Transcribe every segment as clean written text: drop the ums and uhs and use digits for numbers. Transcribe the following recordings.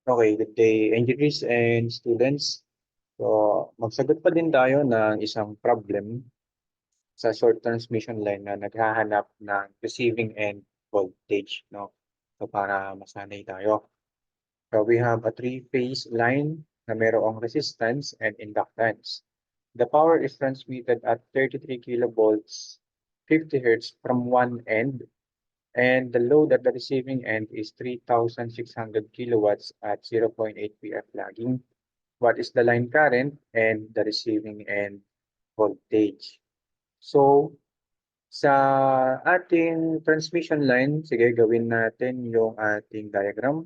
Okay, good day, engineers and students. So, magsagot pa din tayo ng isang problem sa short transmission line na naghahanap ng receiving end voltage, no? So, para masanay tayo. So, we have a three-phase line na mayroong resistance and inductance. The power is transmitted at 33 kilovolts, 50 hertz from one end, and the load at the receiving end is 3,600 kilowatts at 0.8 PF lagging. What is the line current and the receiving end voltage? So, sa ating transmission line, sige, gawin natin yung ating diagram.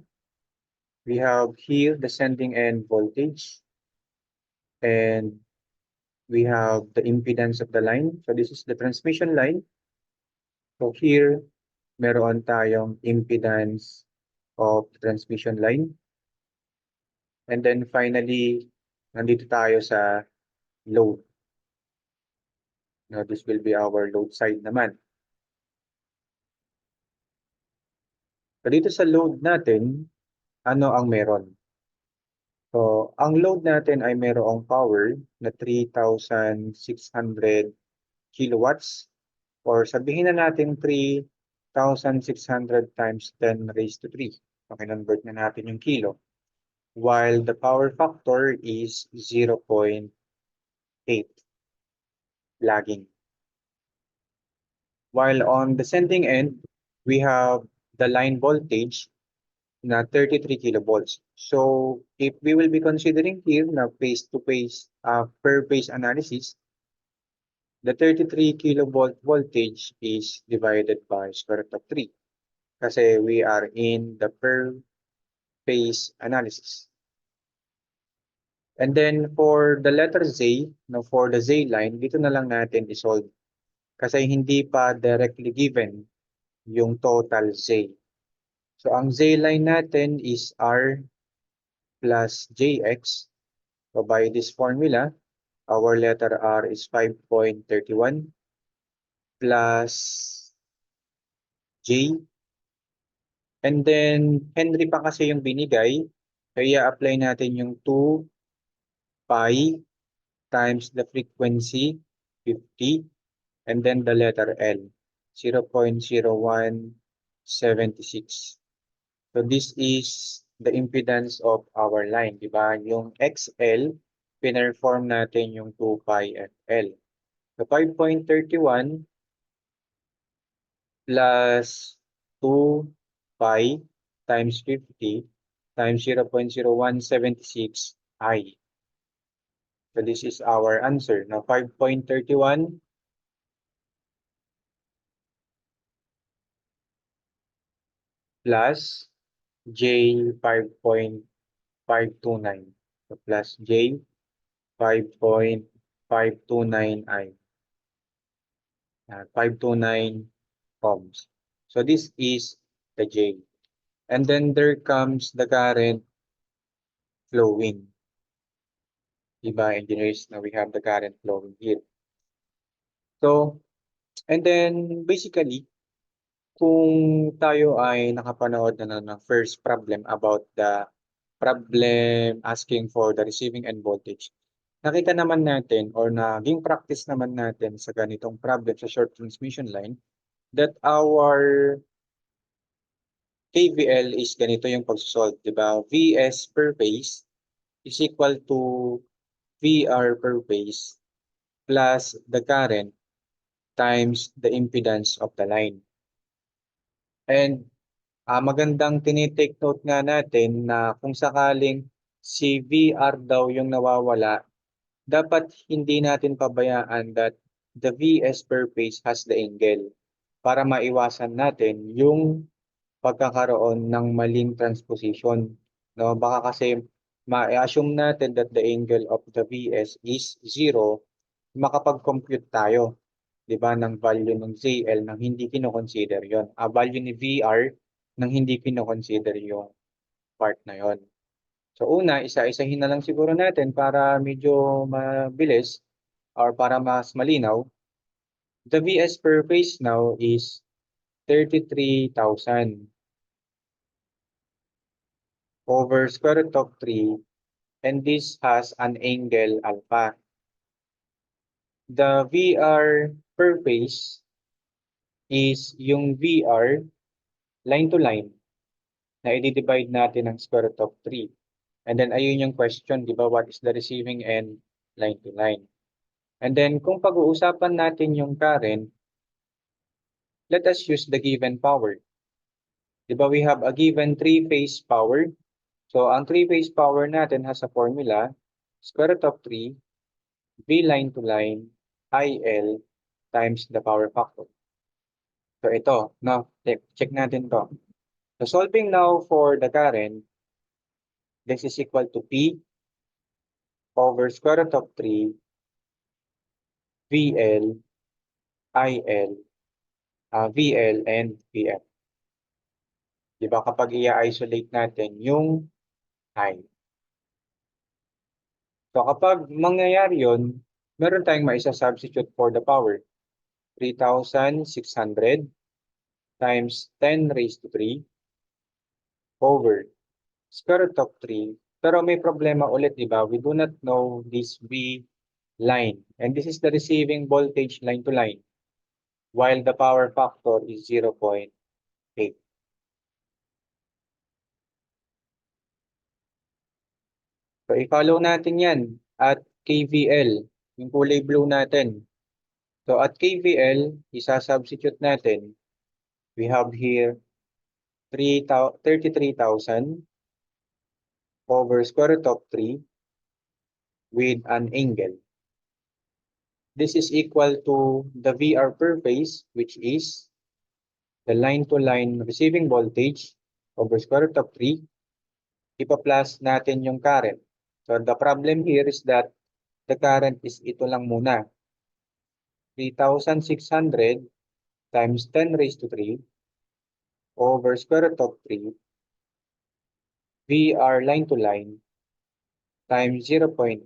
We have here the sending end voltage and we have the impedance of the line. So, this is the transmission line. So, here, meron tayong impedance of the transmission line. And then finally, nandito tayo sa load. Now, this will be our load side naman. So, dito sa load natin, ano ang meron? So, ang load natin ay merong power na 3,600 kilowatts or sabihin na natin 3,600 times 10 raised to 3. So, kinonvert na natin yung kilo. While the power factor is 0.8 lagging. While on the sending end, we have the line voltage na 33 kilovolts. So, if we will be considering here na phase-to-phase, per phase analysis, the 33 kilovolt voltage is divided by square root of 3 kasi we are in the per phase analysis. And then for the letter Z, no, for the Z line, dito na lang natin isolve kasi hindi pa directly given yung total Z. So, ang Z line natin is R plus JX. So, by this formula, our letter R is 5.31 plus J. And then, Henry pa kasi yung binigay. Kaya apply natin yung 2 pi times the frequency, 50. And then the letter L, 0.0176. So this is the impedance of our line, di ba? Yung XL, pinerform natin yung 2 pi FL. So 5.31 plus 2 pi times 50 times 0.0176 I. So this is our answer. Now 5.31 plus J 5.529. So plus J 5.529 I. 529 ohms. So this is the J. And then there comes the current flowing. Diba, engineers, now we have the current flowing here. So, and then basically, kung tayo ay nakapanood na ng first problem about the problem asking for the receiving end voltage, nakita naman natin or naging practice naman natin sa ganitong problem sa short transmission line that our KVL is ganito yung pagsosolve, di ba? Vs per phase is equal to VR per phase plus the current times the impedance of the line. And magandang tinitake note nga natin na kung sakaling si VR daw yung nawawala, dapat hindi natin pabayaan that the Vs per phase has the angle para maiwasan natin yung pagkakaroon ng maling transposition. No? Baka kasi ma-assume natin that the angle of the Vs is 0, makapag-compute tayo, 'di ba, ng value ng ZL nang hindi kino-consider 'yon. Value ni VR nang hindi kino-consider yung part na 'yon. So una, isa-isahin na lang siguro natin para medyo mabilis or para mas malinaw. The Vs per phase now is 33,000. over square root of 3, and this has an angle alpha. The VR per phase is yung VR line to line na i-divide natin ng square root of 3. And then ayun yung question, di ba? What is the receiving end line to line? And then kung pag-uusapan natin yung current, let us use the given power. Di ba we have a given three-phase power? So ang three-phase power natin has a formula, square root of 3, V line to line, IL times the power factor. So ito, now check natin to. So solving now for the current, this is equal to P over square root of 3 VL, IL, VL, and VF. Diba kapag i-isolate natin yung I. So kapag mangyayari yun, meron tayong maisa-substitute for the power. 3,600 times 10 raised to 3 over square root of 3. Pero may problema ulit, diba? We do not know this V line. And this is the receiving voltage line to line, while the power factor is 0.8. So i-follow natin yan at KVL, yung kulay blue natin. So at KVL, isa-substitute natin. We have here 33,000 over square root of 3 with an angle. This is equal to the VR per phase, which is the line-to-line receiving voltage over square root of 3. Ipa-plus natin yung current. So the problem here is that the current is ito lang muna. 3,600 times 10 raised to 3 over square root of 3 VR line to line times 0.8.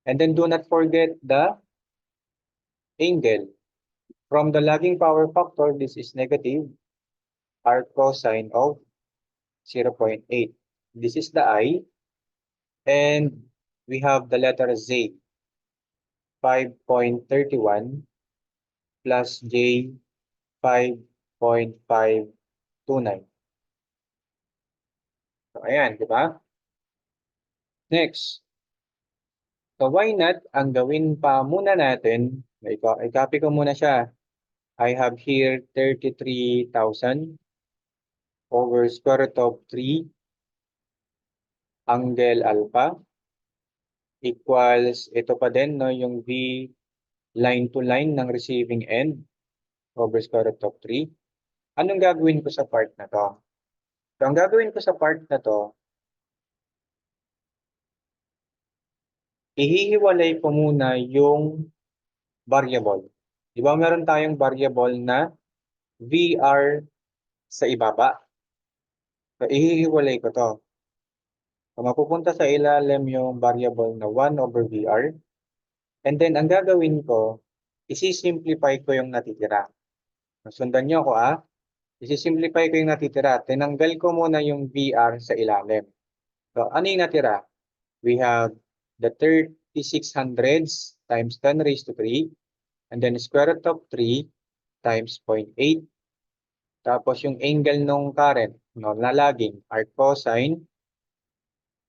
And then do not forget the angle. From the lagging power factor, this is negative arc cosine of 0.8. This is the I. And we have the letter Z, 5.31 plus J, 5.529. So, ayan, di ba? Next. So, why not? Ang gawin pa muna natin, i-copy ko muna siya. I have here 33,000 over square root of 3 angle alpha equals, ito pa din, no, yung V line to line ng receiving end over square root of 3. Anong gagawin ko sa part na to? So, ang gagawin ko sa part na to, ihihiwalay ko muna yung variable. Di ba meron tayong variable na VR sa ibaba? So, ihihiwalay ko to. So, mapupunta sa ilalim yung variable na 1 over VR. And then, ang gagawin ko, isi-simplify ko yung natitira. Sundan nyo ako, isi-simplify ko yung natitira. Tinanggal ko muna yung VR sa ilalim. So, ano yung natira? We have the 3,600 times 10 raised to 3. And then, square root of 3 times 0.8. Tapos, yung angle nung current, no, na lagging, arc cosine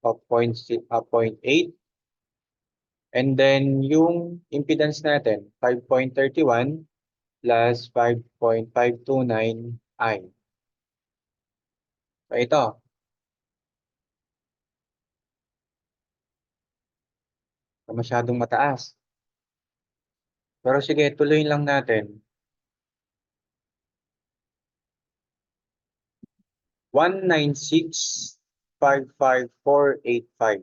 of 0.8. And then, yung impedance natin, 5.31 plus 5.529 I. So, ito. Masyadong mataas. Pero sige, tuloy lang natin. 196,55485.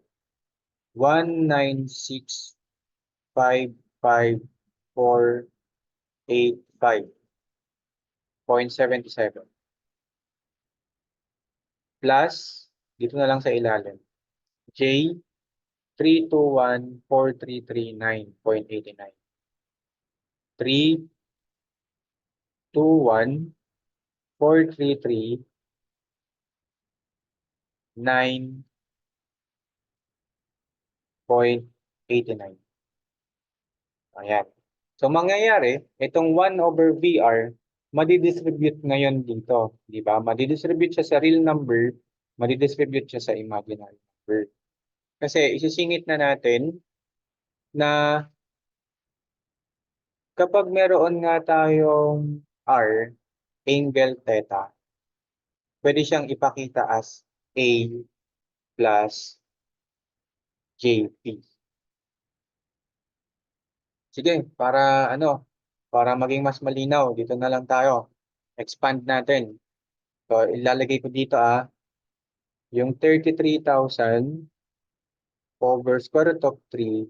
196,55485.77. Plus, dito na lang sa ilalim. J, 321,4339.89. 321,433 9.89. Ayan. So, mangyayari, itong 1 over VR, madidistribute ngayon dito. Di ba? Madidistribute siya sa real number, madidistribute siya sa imaginary number. Kasi isisingit na natin na kapag meron nga tayong R, angle theta, pwede siyang ipakita as A plus JP. Sige, para maging mas malinaw, dito na lang tayo. Expand natin. So, ilalagay ko dito yung 33,000 over square root of 3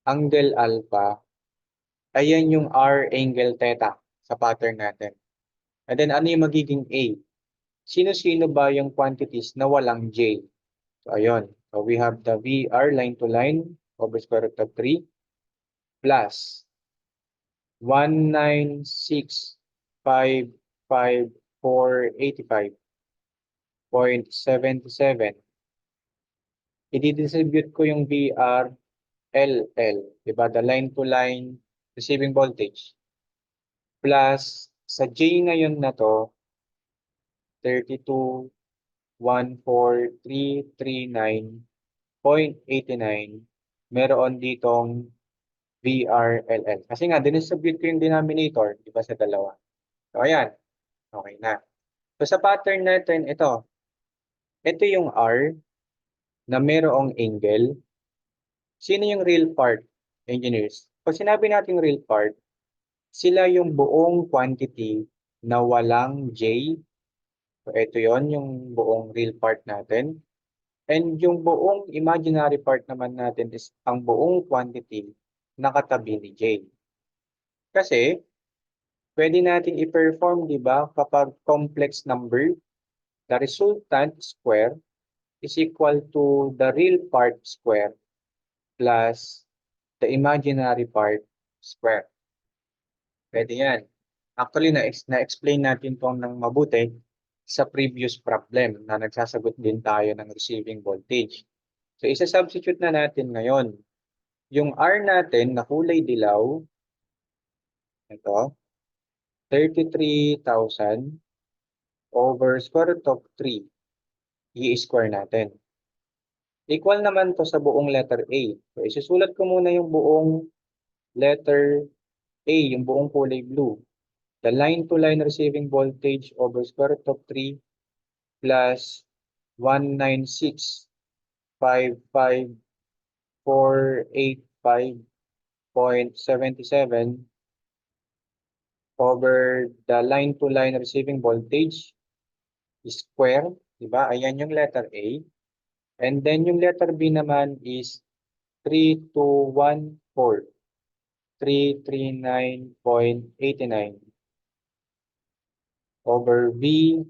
angle alpha, ayan yung R angle theta sa pattern natin. And then, ano yung magiging A? Sino-sino ba yung quantities na walang J? So, ayun. So, we have the VR line to line over square root of 3 plus 196,554.85.77. I-distribute ko yung VR LL, diba? The line to line receiving voltage. Plus, sa J ngayon na to, 32,14339.89, meron ditong VRLL. Kasi nga, dinistribute ko yung denominator, di ba, sa dalawa. So, ayan. Okay na. So, sa pattern natin, ito yung R na merong angle. Sino yung real part, engineers? Pag sinabi natin real part, sila yung buong quantity na walang J. So, ito yon yung buong real part natin. And yung buong imaginary part naman natin is ang buong quantity na katabi ni J. Kasi, pwede natin i-perform, di ba, kapag complex number, the resultant square is equal to the real part square plus the imaginary part square. Pwede yan. Actually, na-explain natin itong ng mabuti sa previous problem na nagsasagot din tayo ng receiving voltage. So, isa-substitute na natin ngayon. Yung R natin na kulay dilaw, ito, 33,000 over square root of 3, i-square natin. Equal naman to sa buong letter A. So, isusulat ko muna yung buong letter A, yung buong kulay blue. The line-to-line receiving voltage over square root of 3 plus 196,55485.77 over the line-to-line receiving voltage square, di ba? Ayan yung letter A. And then yung letter B naman is 3214,339.89 over VRLL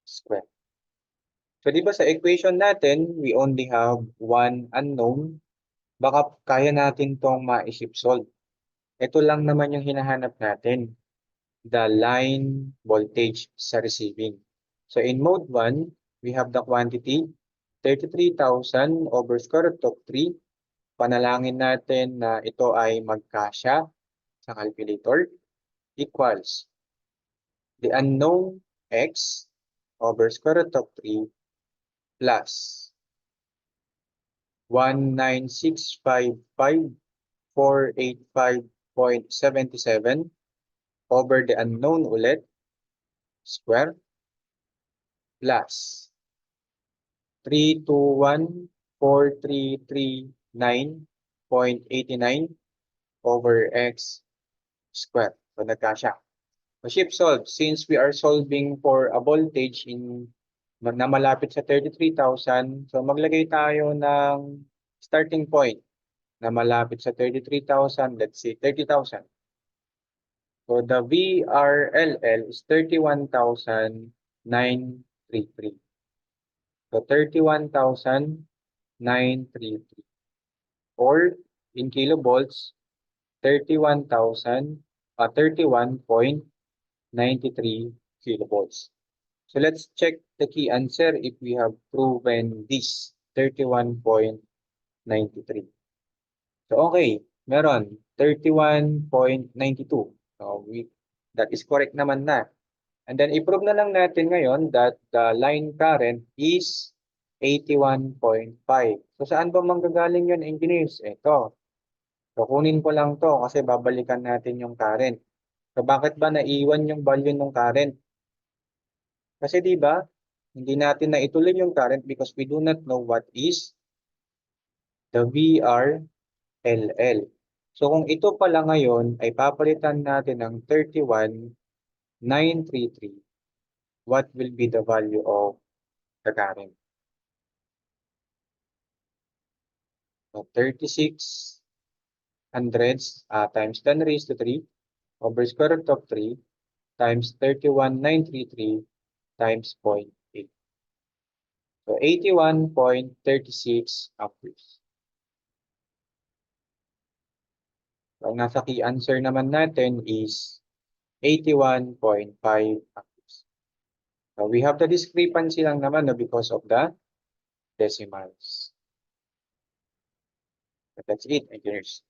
square. So, di ba sa equation natin, we only have one unknown. Baka kaya natin tong ma-isip solve. Ito lang naman yung hinahanap natin, the line voltage sa receiving. So, in mode 1, we have the quantity 33,000 over square root of 3. Panalangin natin na ito ay magkasya sa calculator equals the unknown x over square root of 3 plus 196,55485.77 over the unknown ulit square plus 321,433.89 over x square. So, nagkasya. So, shift solve. Since we are solving for a voltage na malapit sa 33,000, so maglagay tayo ng starting point na malapit sa 33,000, let's say 30,000. So, the VRLL is 31,933. So, 31,933. Or, in kilovolts, 31,000, 31.93 kilovolts. So let's check the key answer if we have proven this 31.93. So okay, meron 31.92. So that is correct naman na. And then i-prove na lang natin ngayon that the line current is 81.5. So saan ba manggagaling yun, engineers? Ito. So kunin ko lang to kasi babalikan natin yung current. So bakit ba naiwan yung value ng current? Kasi 'di ba, hindi natin na ituloy yung current because we do not know what is the VRLL. So kung ito pala ngayon ay papalitan natin ng 31,933, what will be the value of the current? So 36 hundreds times 10 raised to 3 over square root of 3 times 31,933 times 0.8. So 81.36 amperes. So ang nasa key answer naman natin is 81.5 amperes. So we have the discrepancy lang naman because of the decimals. But that's it, engineers.